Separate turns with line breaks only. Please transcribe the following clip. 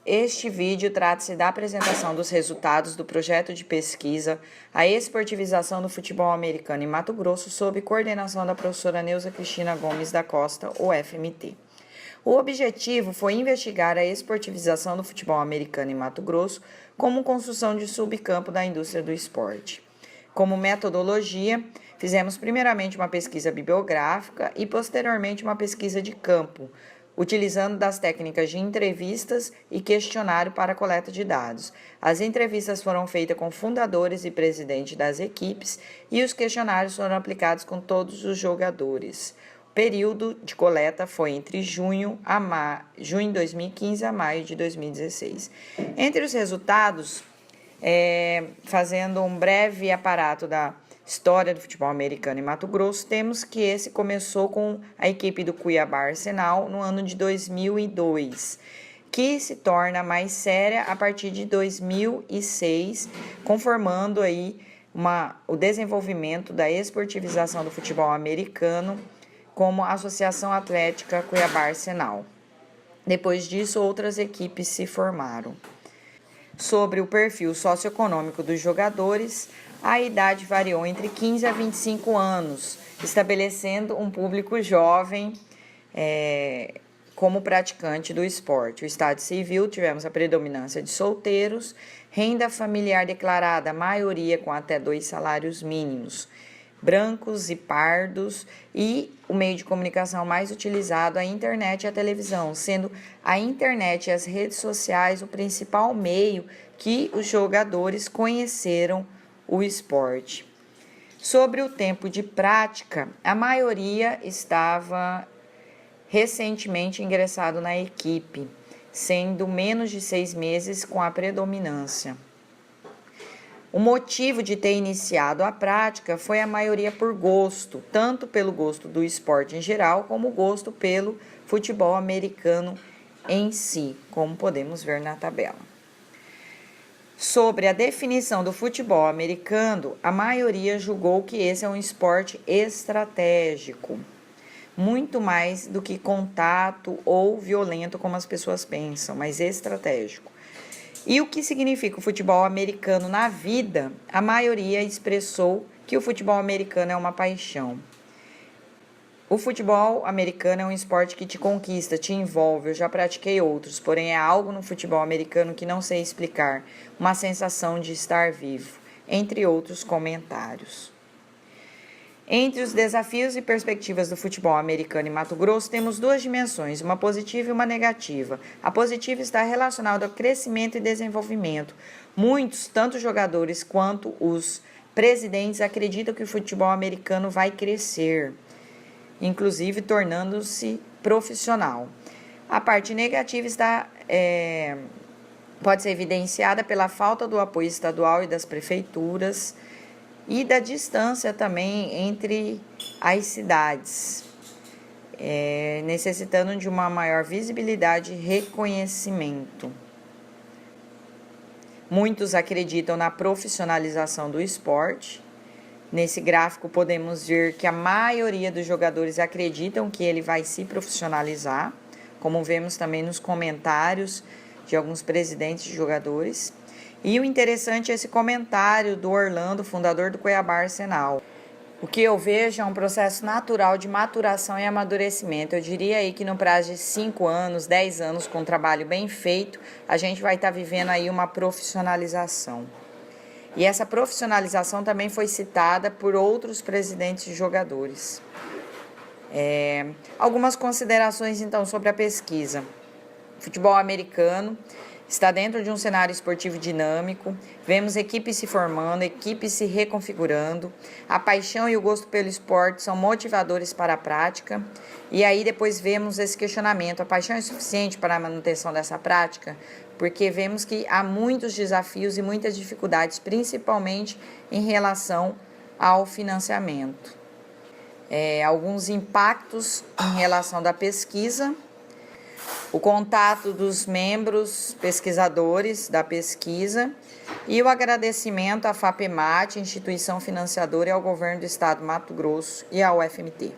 Este vídeo trata-se da apresentação dos resultados do projeto de pesquisa A Esportivização do Futebol Americano em Mato Grosso, sob coordenação da professora Neuza Cristina Gomes da Costa, UFMT. O objetivo foi investigar a esportivização do futebol americano em Mato Grosso como construção de subcampo da indústria do esporte. Como metodologia, fizemos primeiramente uma pesquisa bibliográfica e posteriormente uma pesquisa de campo, utilizando das técnicas de entrevistas e questionário para a coleta de dados. As entrevistas foram feitas com fundadores e presidentes das equipes e os questionários foram aplicados com todos os jogadores. O período de coleta foi entre junho de 2015 a maio de 2016. Entre os resultados, fazendo um breve aparato da história do futebol americano em Mato Grosso, temos que esse começou com a equipe do Cuiabá Arsenal no ano de 2002, que se torna mais séria a partir de 2006, conformando aí o desenvolvimento da esportivização do futebol americano como a Associação Atlética Cuiabá Arsenal. Depois disso, outras equipes se formaram. Sobre o perfil socioeconômico dos jogadores, a idade variou entre 15 a 25 anos, estabelecendo um público jovem como praticante do esporte. O estado civil, tivemos a predominância de solteiros, renda familiar declarada, maioria com até 2 salários mínimos, brancos e pardos, e o meio de comunicação mais utilizado, a internet e a televisão, sendo a internet e as redes sociais o principal meio que os jogadores conheceram o esporte. Sobre o tempo de prática, a maioria estava recentemente ingressado na equipe, sendo menos de 6 meses com a predominância. O motivo de ter iniciado a prática foi a maioria por gosto, tanto pelo gosto do esporte em geral, como o gosto pelo futebol americano em si, como podemos ver na tabela. Sobre a definição do futebol americano, a maioria julgou que esse é um esporte estratégico, muito mais do que contato ou violento, como as pessoas pensam, mas estratégico. E o que significa o futebol americano na vida? A maioria expressou que o futebol americano é uma paixão. O futebol americano é um esporte que te conquista, te envolve. Eu já pratiquei outros, porém é algo no futebol americano que não sei explicar. Uma sensação de estar vivo, entre outros comentários. Entre os desafios e perspectivas do futebol americano em Mato Grosso, temos 2 dimensões, uma positiva e uma negativa. A positiva está relacionada ao crescimento e desenvolvimento. Muitos, tanto jogadores quanto os presidentes, acreditam que o futebol americano vai crescer, inclusive tornando-se profissional. A parte negativa pode ser evidenciada pela falta do apoio estadual e das prefeituras e da distância também entre as cidades, necessitando de uma maior visibilidade e reconhecimento. Muitos acreditam na profissionalização do esporte. Nesse gráfico podemos ver que a maioria dos jogadores acreditam que ele vai se profissionalizar, como vemos também nos comentários de alguns presidentes de jogadores. E o interessante é esse comentário do Orlando, fundador do Cuiabá Arsenal. O que eu vejo é um processo natural de maturação e amadurecimento. Eu diria aí que no prazo de 5 anos, 10 anos, com um trabalho bem feito, a gente vai estar vivendo aí uma profissionalização. E essa profissionalização também foi citada por outros presidentes de jogadores. Algumas considerações, então, sobre a pesquisa. O futebol americano está dentro de um cenário esportivo dinâmico, vemos equipes se formando, equipes se reconfigurando, a paixão e o gosto pelo esporte são motivadores para a prática, e aí depois vemos esse questionamento, a paixão é suficiente para a manutenção dessa prática? Porque vemos que há muitos desafios e muitas dificuldades, principalmente em relação ao financiamento. Alguns impactos em relação da pesquisa: o contato dos membros pesquisadores da pesquisa e o agradecimento à FAPEMAT, instituição financiadora, e ao governo do estado do Mato Grosso e ao UFMT.